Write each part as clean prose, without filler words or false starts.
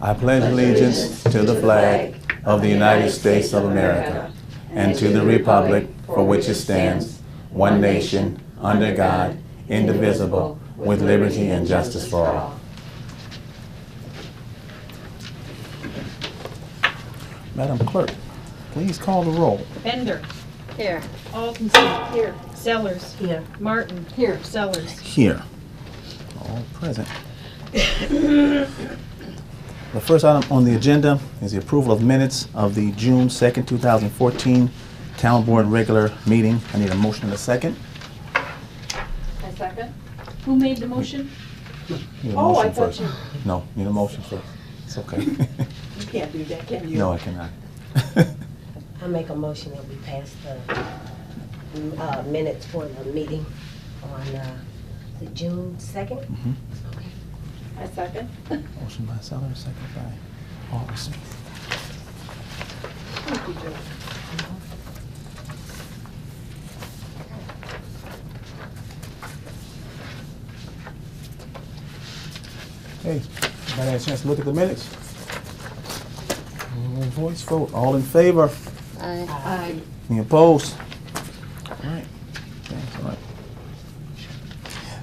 I pledge allegiance to the flag of the United States of America and to the republic for which it stands, one nation, under God, indivisible, with liberty and justice for all. Madam Clerk, please call the roll. Bender. Here. Altonson. Here. Sellers. Here. Martin. Here. Sellers. Here. All present. The first item on the agenda is the approval of minutes of the June 2nd, 2014 Town Board regular meeting. I need a motion and a second. A second? Who made the motion? Need a Oh, motion I thought first. you- No, need a motion first. It's okay. You can't do that, can you? No, I cannot. I make a motion that we pass the minutes for the meeting on the June 2nd. Mhm. Okay. A second? Motion by Seller, second by Alderson. Thank you, Joe. Hey, everybody had a chance to look at the minutes? Voice vote, all in favor? Aye. Any opposed? All right. Thanks, all right.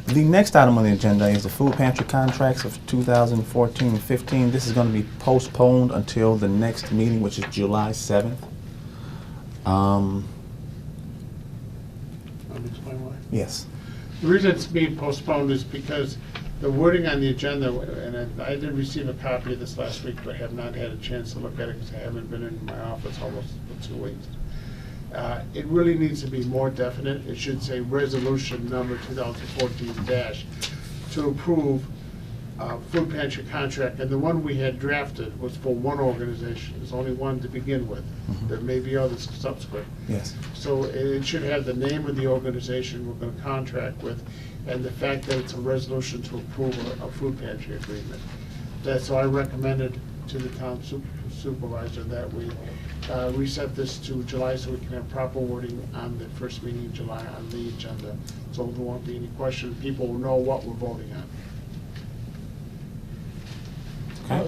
The next item on the agenda is the food pantry contracts of 2014-15. This is going to be postponed until the next meeting, which is July 7th. Let me explain why. Yes. The reason it's being postponed is because the wording on the agenda, and I did receive a copy of this last week, but have not had a chance to look at it because I haven't been in my office almost for 2 weeks. It really needs to be more definite. It should say resolution number 2014- to approve food pantry contract. And the one we had drafted was for one organization. There's only one to begin with. Mhm. There may be others subsequent. Yes. So it should have the name of the organization we're going to contract with, and the fact that it's a resolution to approve a food pantry agreement. So I recommended to the town supervisor that we reset this to July so we can have proper wording on the first meeting in July on the agenda. So there won't be any question, people will know what we're voting on. Okay.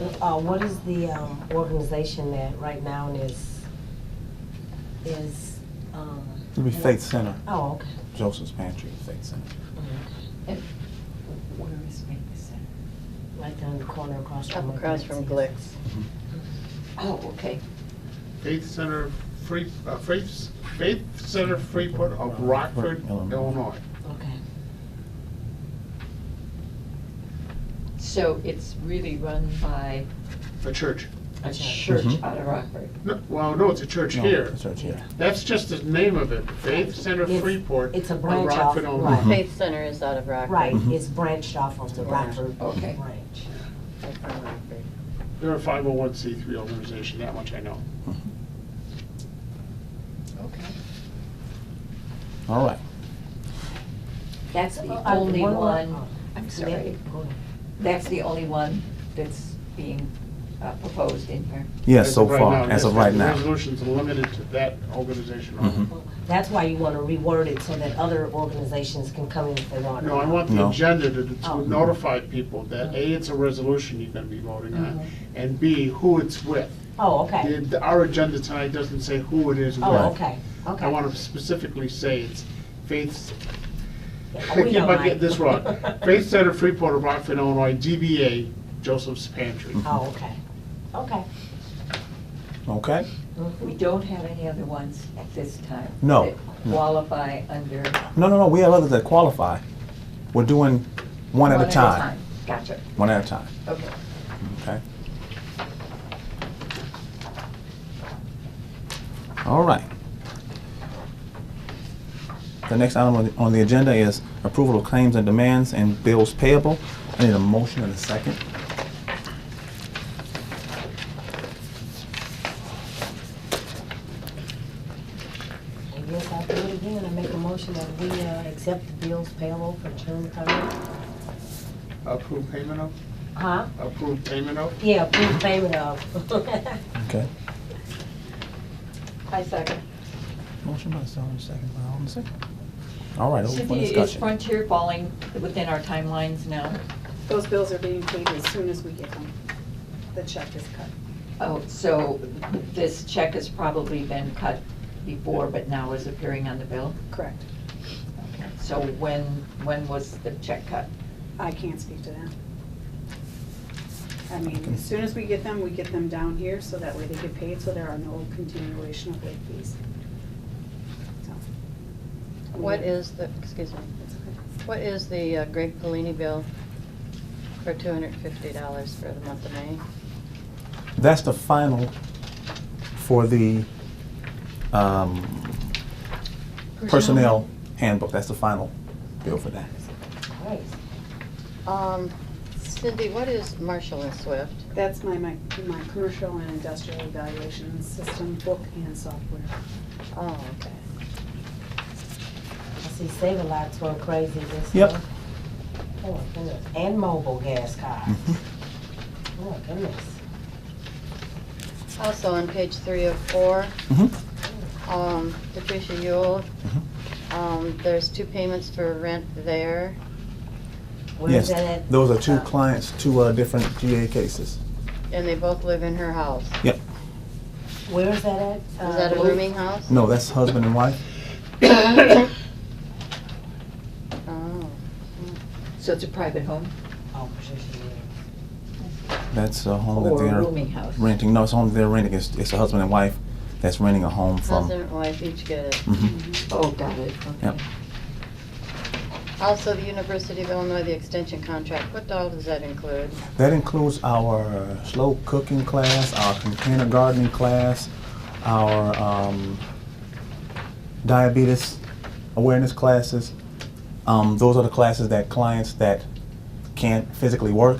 What is the organization that right now is? It'll be Faith Center, Oh, okay. Joseph's Pantry, Faith Center. And where is Faith Center? Right down the corner across from. Across from Glick's. Mhm. Oh, okay. Faith Center Faith Center Freeport of Rockford, Illinois. Okay. So it's really run by A church. a Okay. church Mhm. out of Rockford? No, well, no, it's a church No, here. it's a church here. That's just the name of it, Faith Center It's- Freeport. it's a of branch off, Rockford, Illinois. right. Faith Center is out of Rockford. Right, Mhm. it's branched off of the Rockford Okay. branch. They're a 501c3 organization, that much I know. Mhm. Okay. All right. That's the Uh, only one more- one, oh. I'm Yeah, sorry, go ahead. that's the only one that's being proposed in here? Yes, As so of right far, now, as yes, of right the now. resolution's limited to that organization only. Mhm. That's why you want to reword it so that other organizations can come in if they want. No, I want the No. agenda to Oh. notify people that A, it's a resolution you're gonna be voting on, Mhm. and B, who it's with. Oh, okay. Our agenda tonight doesn't say who it is with. Oh, okay, okay. I want to specifically say it's Faith's, Yeah, I we keep know, on right? getting this wrong. Faith Center Freeport of Rockford, Illinois, DBA, Joseph's Pantry. Oh, okay, okay. Okay? We don't have any other ones at this time? No, That no. qualify under? No, we have others that qualify. We're doing one at a time. Gotcha, One at a time, okay. okay? All right. The next item on the agenda is approval of claims and demands and bills payable. I need a motion and a second. I guess I'll do it again. I make a motion that we accept the bills payable for June 30th. Approved payment of? Huh? Approved payment of? Yeah, approve payment of. Okay. I second. Motion by Sullivan, second by Alderson. All right, open for Cynthia, is discussion. Frontier falling within our timelines now? Those bills are being paid as soon as we get them. the check is cut. Oh, so this check has probably been cut before, but now is appearing on the bill? Correct. Okay. So when was the check cut? I can't speak to that. I mean, as soon as we get them down here, so that way they get paid, so there are no continuation of late fees. So. What is the, excuse me, what is the Greg Polini bill for $250 for the month of May? That's the final for the personnel handbook. That's the final bill for that. Nice. Cindy, what is Marshall and Swift? That's my commercial and industrial evaluation system, book and software. Oh, okay. I see Save-A-Lot's went crazy this Yep. month. Oh my goodness, and mobile gas cards. Mhm. Oh my goodness. Also on page 304, Mhm. Patricia Yule, Mhm. there's 2 payments for rent there. Where Yes, is that at? those are two clients, two different GA cases. And they both live in her house. Yep. Where is that at? Is that a Blue? rooming house? No, that's husband and wife. Oh. So it's a private home Oh, Patricia Yule. That's a home that or a they're rooming house? renting. No, it's a home that they're renting. It's a husband and wife that's renting a home from. Husband and wife each get it. Mhm. Oh, got it, okay. Yep. Also, the University of Illinois, the extension contract, what all does that include? That includes our slow cooking class, our container gardening class, our diabetes awareness classes. Those are the classes that clients that can't physically work,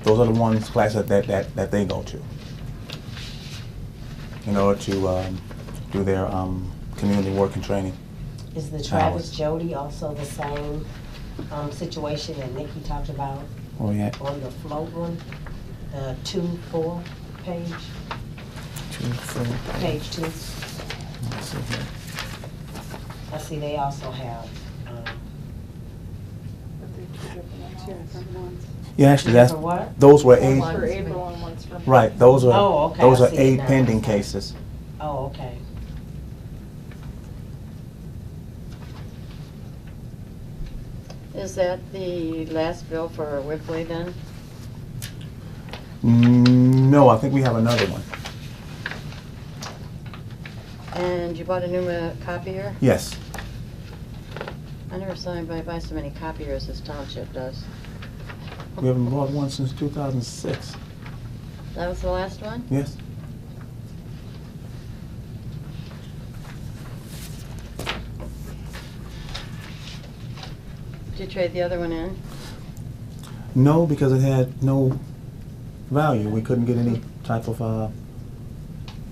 those are the ones classes that they go to in order to do their community work and training. Is the Travis Jody also the same situation that Nikki talked about Oh yeah. on the float one? The 2-4 page, 2, 4. page 2. Let's see here. I see they also have, But they're two different ones. Yeah, actually, that's For what? those were For A. one. For April and one's for. Right, those are Oh, okay, those I are see A it now. pending cases. oh, okay. Is that the last bill for Whippley then? No, I think we have another one. And you bought a new copier? Yes. I never saw anybody buy so many copiers as Township does. We haven't bought one since 2006. That was the last one? Yes. Did you trade the other one in? No, because it had no value. We couldn't get any type of,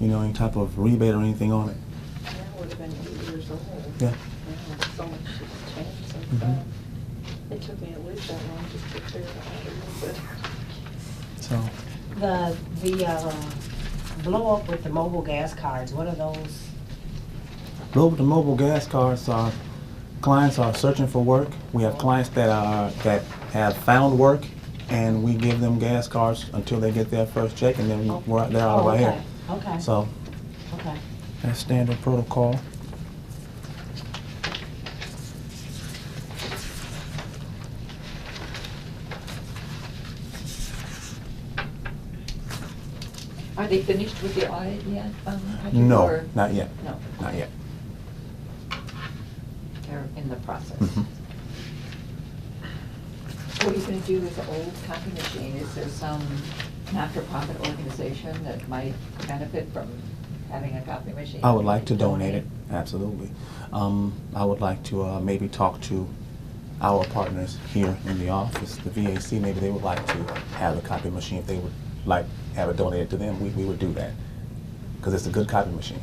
any type of rebate or anything on it. Yeah, it would have been 8 years old. Yeah. So much has changed since Mhm. then. It took me at least that long just to figure it out a little bit. So, The blow up with the mobile gas cards, what are those? the mobile gas cards are, clients are searching for work. We have clients that have found work, and we give them gas cards until they get their first check, and then they're out of our hair. Okay, So, okay. that's standard protocol. Are they finished with the audit yet? Patrick, No, or- not yet. No. Not yet. They're in the process. Mhm. What are you gonna do with the old copy machine? Is there some not-for-profit organization that might benefit from having a copy machine? I would like to donate it, absolutely. I would like to maybe talk to our partners here in the office, the VAC, maybe they would like to have a copy machine. If they would like have it donated to them, we would do that, because it's a good copy machine.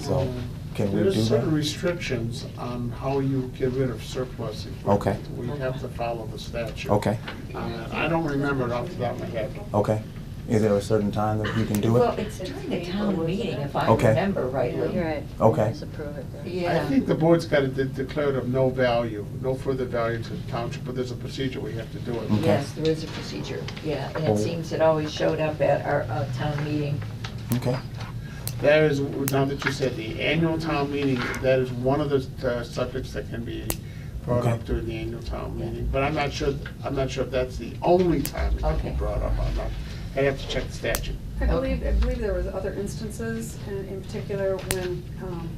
So, can we do There's certain that? restrictions on how you get rid of surplus equipment. Okay. We have to follow the statute. Okay, I don't remember it off the top of my head. okay. Is there a certain time that you can do Well, it? it's during the town meeting, if I Okay. remember rightly. You're right. Okay. Just approve it then. I Yeah. think the board's got to declare it of no value, no further value to the township, but there's a procedure we have to do it. Okay. Yes, there is a procedure, yeah, and Oh. it seems it always showed up at our town meeting. Okay. That is, now that you said the annual town meeting, that is one of the subjects that can be brought Okay. up during the annual town Yeah. meeting. But I'm not sure if that's the only time it can be Okay. brought up. I'd have to check the statute. I believe there was other instances, in particular when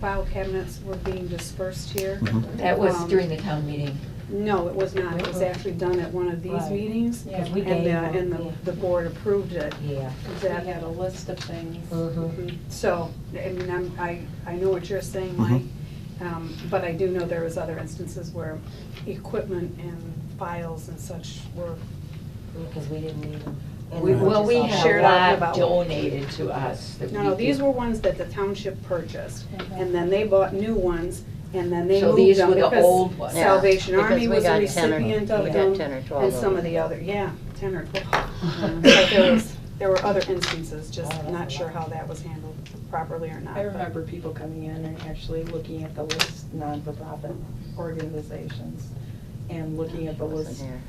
file cabinets were being dispersed here. Mhm. That was during the town meeting. No, it was not. It was actually done at one of these Right. meetings. Because we And, gave them, and yeah. the board approved it. Yeah. We had a list of things. Mhm. So, I mean, I know what you're saying, Mike, but I do know there was other instances where equipment and files and such were, Because we didn't need them. And We, they were well, just we all had shared a out lot about- donated to us. that no, we these could- were ones that the township purchased. Mhm. And then they bought new ones, and then they So moved these them were the because old ones. Yeah, Salvation because Army we was a got 10 or recipient of we got them. 10 or 12 And of some of them. the other, 10 or 12. But there were other instances, just Oh, that's not a sure lot. how that was handled properly or not. I remember people coming in and actually looking at the list, non-for-profit organizations, and looking at the Wasn't list. here.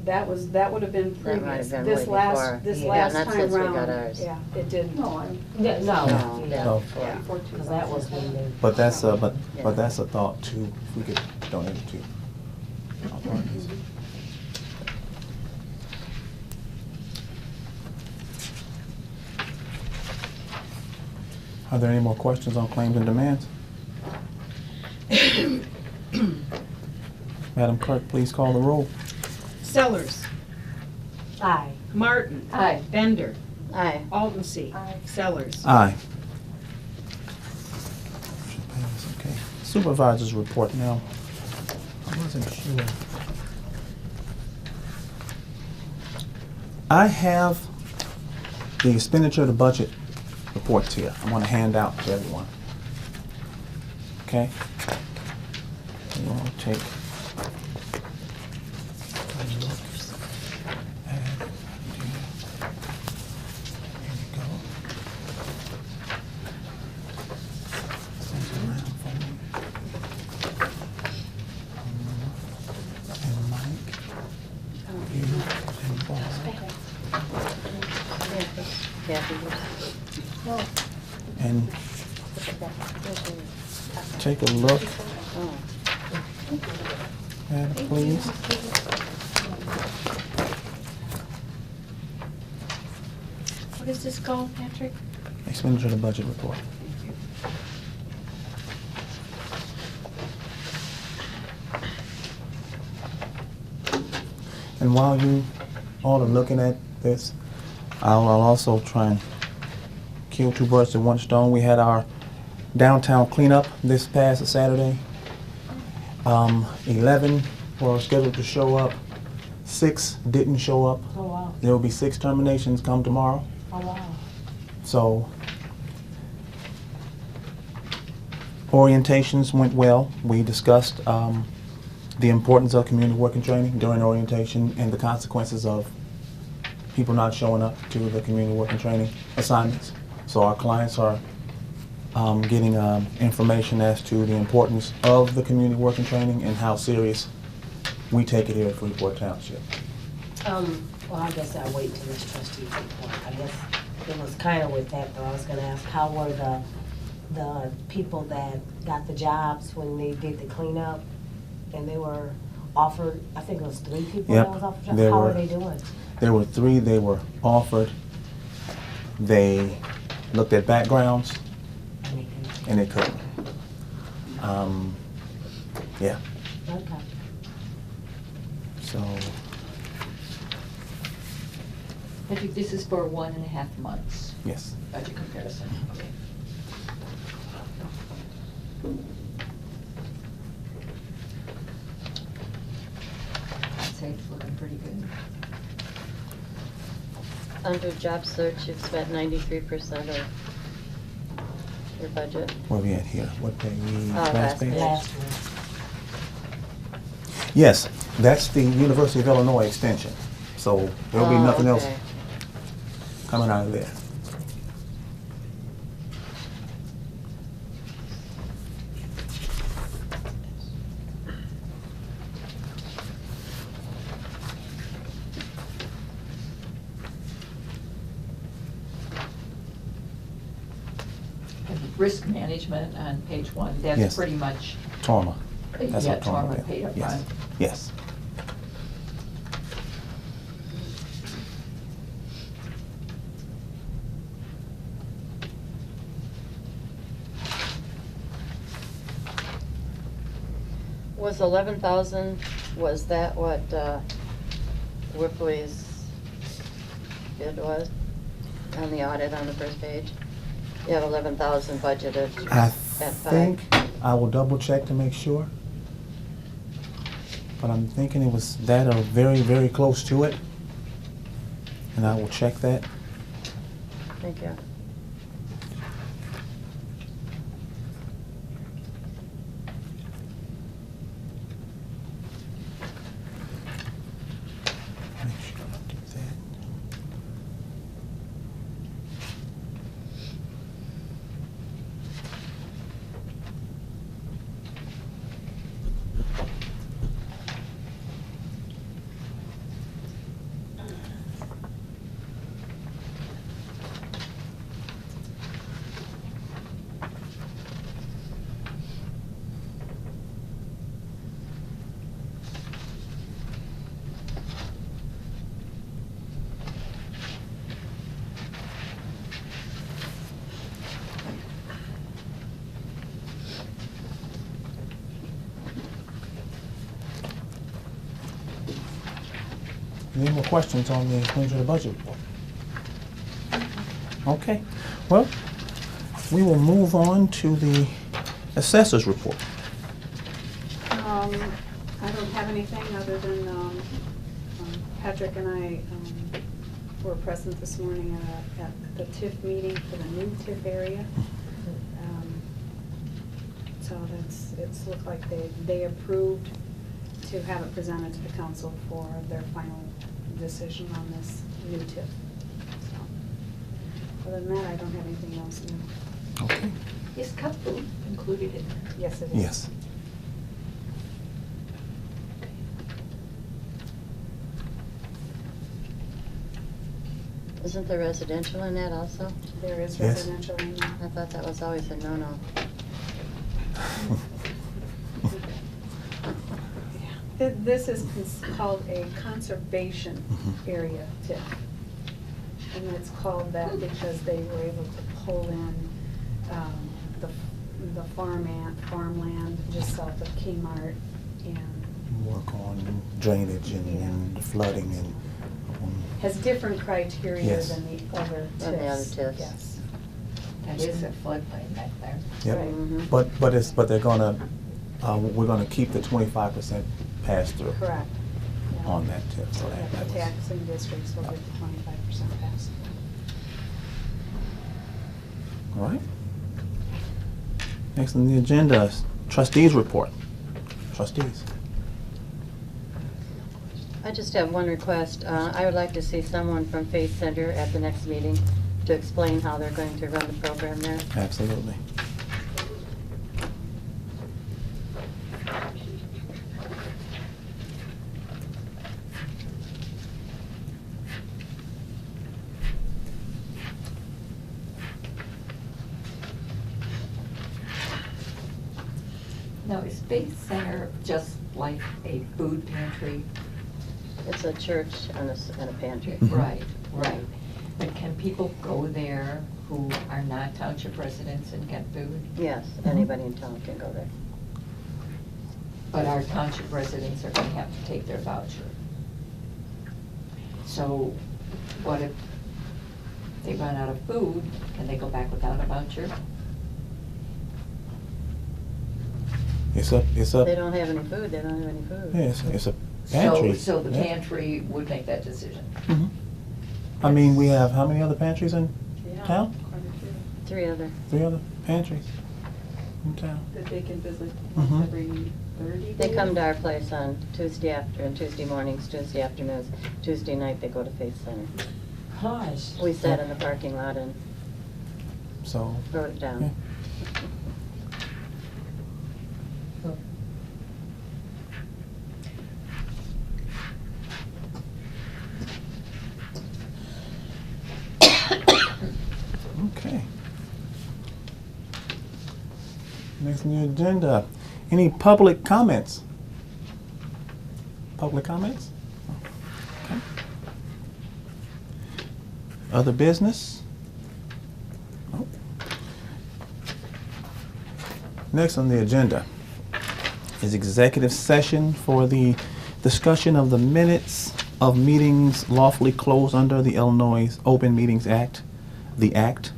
That would have been That might previous. have been way before. This Yeah, last not time since we got round, ours. yeah, it didn't. No, I'm. No, No, yeah. So, Yeah. Because that was when they. but that's, but Yeah. that's a thought too, if we could donate it to our partners. Are there any more questions on claims and demands? Madam Clerk, please call the roll. Sellers, Aye. Martin, Aye. Bender, Aye. Aldensee, Sellers. Aye. Motion passes, okay. Supervisors report now. I wasn't sure. I have the expenditure to budget reports here. I'm gonna hand out to everyone. Okay? You wanna take a look at here you go. Things around for me. And Mike, you, and Bob. Kathy, And take a look oh, at it, please. What is this called, Patrick? Expenditure to budget report. And while you all are looking at this, I'll also try and kill two birds with one stone. We had our downtown cleanup this past Saturday. 11 were scheduled to show up. 6 didn't show up. Oh, wow. There will be 6 terminations come tomorrow. Oh, wow. So orientations went well. We discussed the importance of community working training during orientation and the consequences of people not showing up to the community working training assignments. So our clients are getting information as to the importance of the community working training and how serious we take it here at Freeport Township. Well, I guess I'll wait till this trustee's report. I guess it was kind of with that, though. I was gonna ask, how were the people that got the jobs when they did the cleanup? And they were offered, I think it was 3 people Yep, that was offered jobs? there How were. are they doing? There were 3 they were offered. They looked at backgrounds I mean, and they couldn't. Yeah, okay. so, I think this is for 1.5 months, yes. budget comparison. Okay. I'd say it's looking pretty good. under job search, you've spent 93% of your budget. Where we at here? What page? Last Last page? page. Last one. Yes, that's the University of Illinois extension. So there'll be Oh, nothing else. okay. coming out of there. And risk management on page 1, Yes. that's pretty much, Torma. That's yeah, what Torma Torma did. paid up Yes. front. Yes. Was 11,000, was that what Whipley's bid was on the audit on the first page? You have 11,000 budgeted I at 5. think, I will double check to make sure. But I'm thinking it was that or very, very close to it. And I will check that. Thank you. Make sure I do that. Any more questions on the explanation of the budget report? Okay, well, we will move on to the assessor's report. I don't have anything other than, Patrick and I, were present this morning at the TIF meeting for the new TIF area. So it's looked like they approved to have it presented to the council for their final decision on this new TIF. So, other than that, I don't have anything else new. Okay. Is cup food included in there? Yes, it is. Yes. Isn't there residential in that also? There is Yes. residential in there. I thought that was always a no-no. This is called a conservation Mhm. area TIF. And it's called that because they were able to pull in the farmland just south of Kmart and Work on drainage and the flooding and, has different criteria Yes. than the other TIFs. Than the other TIFs. Yes. That is a floodplain back there. yep. Right. Mhm. But they're gonna, we're gonna keep the 25% pass-through Correct. Yeah. on that tip, so Yeah, that the was. taxing districts will get the 25% pass. All right. Next on the agenda is trustees report. Trustees. I just have one request. I would like to see someone from Faith Center at the next meeting to explain how they're going to run the program there. Absolutely. Now, is Faith Center just like a food pantry? It's a church and a pantry. Mhm. Right, right. But can people go there who are not township residents and get food? Yes, anybody in town can go there. But our township residents are gonna have to take their voucher. So what if they run out of food, can they go back without a voucher? It's a, They don't have any food, they don't have any food. yeah, it's a pantry. So the yeah. pantry would make that decision. Mhm. I mean, we have how many other pantries in Yeah, town? quite a few. 3 other. 3 other pantries in town. That they can visit Mhm. once every 30 They days? come to our place on Tuesday mornings, Tuesday afternoons. Tuesday night, they go to Faith Center. Gosh. We sat in the parking lot and So, wrote it down. okay. Next on the agenda, any public comments? Public comments? Okay. Other business? Nope. Next on the agenda is executive session for the discussion of the minutes of meetings lawfully closed under the Illinois Open Meetings Act, the Act,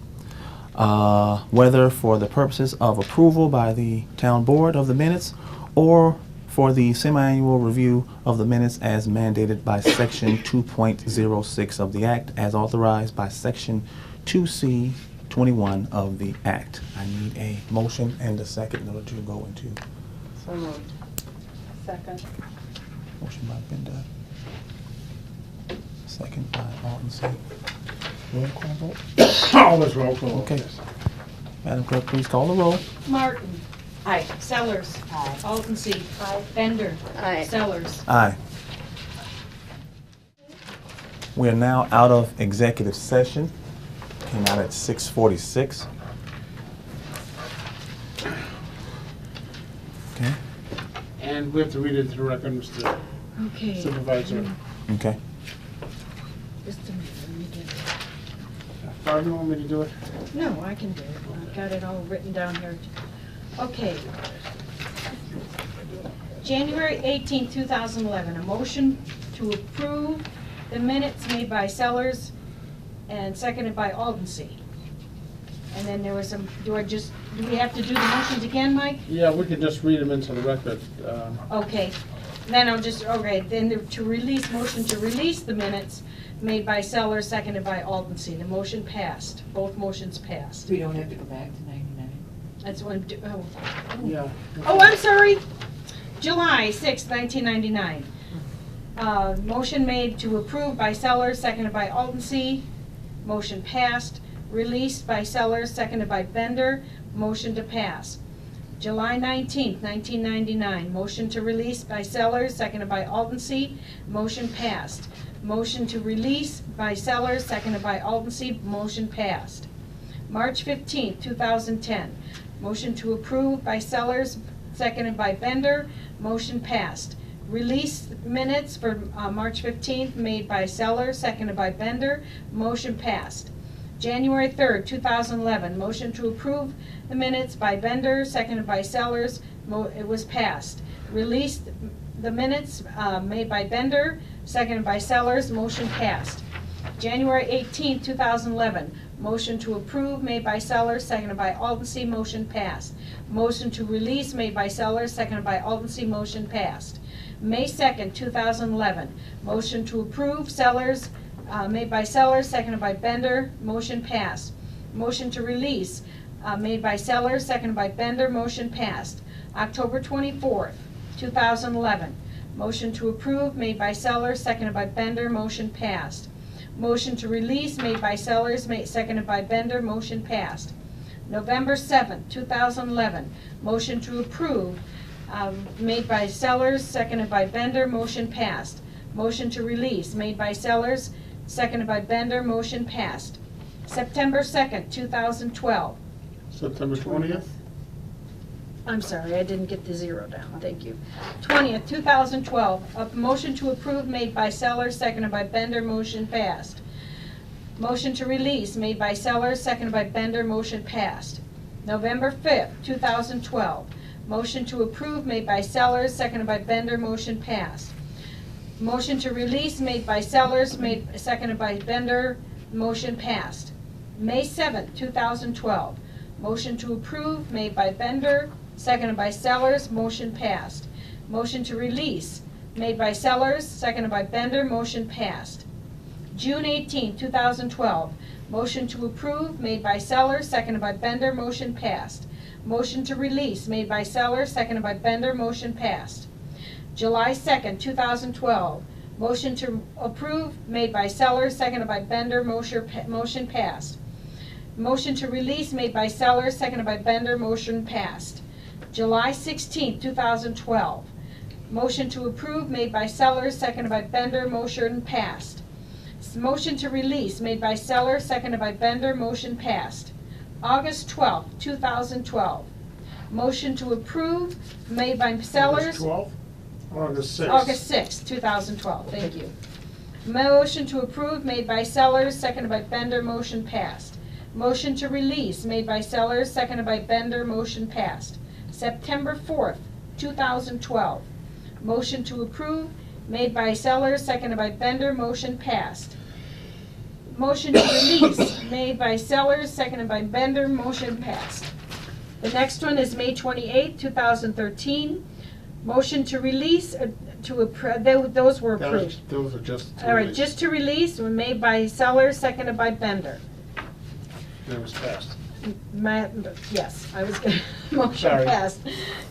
whether for the purposes of approval by the town board of the minutes or for the semi-annual review of the minutes as mandated by Section 2.06 of the Act, as authorized by Section 2C21 of the Act. I need a motion and a second in order to go into So moved. Second. motion by Bender, second by Alton C. Roll call vote. Always roll call. Okay. yes. Madam Clerk, please call the roll. Martin. Aye. Sellers. Aye. Alton-C. Bender. Aye. Sellers. Aye. We are now out of executive session. Came out at 6:46. Okay, And we have to read it to the record, Mr. Okay. Supervisor. okay. Just a minute, let me get it. Barb, you want me to do it? No, I can do it. I've got it all written down here. Okay. January 18, 2011, a motion to approve the minutes made by Sellers and seconded by Alden-C. And then there was some, do we have to do the motions again, Mike? Yeah, we can just read them into the record. Okay, then to release, motion to release the minutes made by Sellers, seconded by Alden-C. The motion passed, both motions passed. We don't have to go back to 99. That's one, Yeah. oh, I'm sorry, July 6, 1999. Motion made to approve by Sellers, seconded by Alden-C. Motion passed. Released by Sellers, seconded by Bender. Motion to pass. July 19, 1999. Motion to release by Sellers, seconded by Alden-C. Motion passed. Motion to release by Sellers, seconded by Alden-C. Motion passed. March 15, 2010. Motion to approve by Sellers, seconded by Bender. Motion passed. Release minutes for March 15th made by Sellers, seconded by Bender. Motion passed. January 3rd, 2011. Motion to approve the minutes by Bender, seconded by Sellers. It was passed. Released the minutes made by Bender, seconded by Sellers. Motion passed. January 18th, 2011. Motion to approve made by Sellers, seconded by Alden-C. Motion passed. Motion to release made by Sellers, seconded by Alden-C. Motion passed. May 2nd, 2011. Motion to approve Sellers, made by Sellers, seconded by Bender. Motion passed. Motion to release made by Sellers, seconded by Bender. Motion passed. October 24th, 2011. Motion to approve made by Sellers, seconded by Bender. Motion passed. Motion to release made by Sellers, seconded by Bender. Motion passed. November 7th, 2011. Motion to approve made by Sellers, seconded by Bender. Motion passed. Motion to release made by Sellers, seconded by Bender. Motion passed. September 2nd, 2012. September 20th? I'm sorry, I didn't get the zero down, thank you. 20th, 2012, a motion to approve made by Sellers, seconded by Bender. Motion passed. Motion to release made by Sellers, seconded by Bender. Motion passed. November 5th, 2012, motion to approve made by Sellers, seconded by Bender. Motion passed. Motion to release made by Sellers, seconded by Bender. Motion passed. May 7th, 2012, motion to approve made by Bender, seconded by Sellers. Motion passed. Motion to release made by Sellers, seconded by Bender. Motion passed. June 18, 2012, motion to approve made by Sellers, seconded by Bender. Motion passed. Motion to release made by Sellers, seconded by Bender. Motion passed. July 2nd, 2012, Motion to approve made by Seller, seconded by Bender, motion passed. Motion to release made by Seller, seconded by Bender, motion passed. July 16th, 2012. Motion to approve made by Seller, seconded by Bender, motion passed. Motion to release made by Seller, seconded by Bender, motion passed. August 12th, 2012. Motion to approve made by Sellers. August 12th? August 6th. August 6th, 2012, thank you. Motion to approve made by Sellers, seconded by Bender, motion passed. Motion to release made by Sellers, seconded by Bender, motion passed. September 4th, 2012. Motion to approve made by Sellers, seconded by Bender, motion passed. Motion to release made by Sellers, seconded by Bender, motion passed. The next one is May 28th, 2013. Motion to release, those were approved. Those are just. All right, just to release were made by Sellers, seconded by Bender. That was passed. Yes, I was gonna, motion Sorry. passed.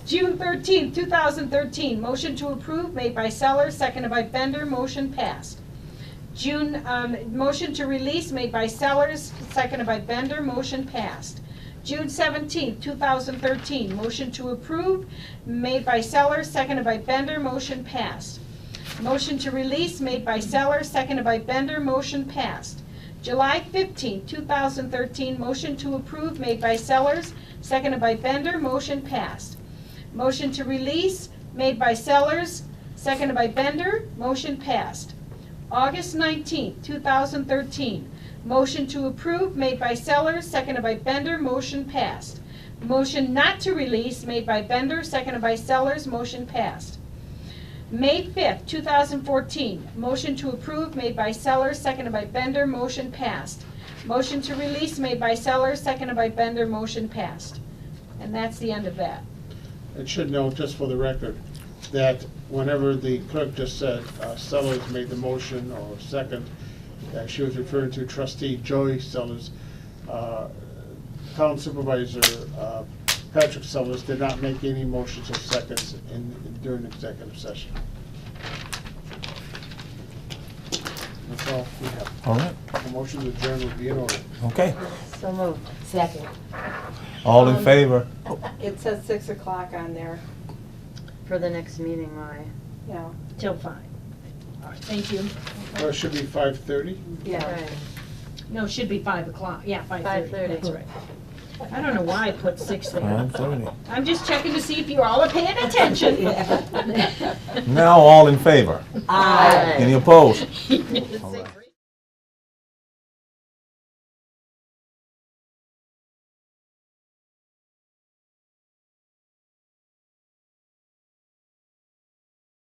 June 13th, 2013, motion to approve made by Sellers, seconded by Bender, motion passed. Motion to release made by Sellers, seconded by Bender, motion passed. June 17th, 2013, motion to approve made by Sellers, seconded by Bender, motion passed. Motion to release made by Sellers, seconded by Bender, motion passed. July 15th, 2013, motion to approve made by Sellers, seconded by Bender, motion passed. Motion to release made by Sellers, seconded by Bender, motion passed. August 19th, 2013, motion to approve made by Sellers, seconded by Bender, motion passed. Motion not to release made by Bender, seconded by Sellers, motion passed. May 5th, 2014, motion to approve made by Sellers, seconded by Bender, motion passed. Motion to release made by Sellers, seconded by Bender, motion passed. And that's the end of that. It should note, just for the record, that whenever the clerk just said Sellers made the motion or second, she was referring to trustee Joey Sellers. Town supervisor Patrick Sellers did not make any motions or seconds during executive session. That's all we have. All right, A motion to adjourn would be in order. okay. So moved. Second. All in favor? It says 6 o'clock on there, For the next meeting, why? yeah. Till 5. All right, thank you. Well, it should be 5:30. Yeah. Right. No, it should be 5 o'clock, yeah, 5:30. 5:30. That's right. I don't know why I put 6 there. 5:30. I'm just checking to see if you all are paying attention. Now, all in favor? Aye. Any opposed?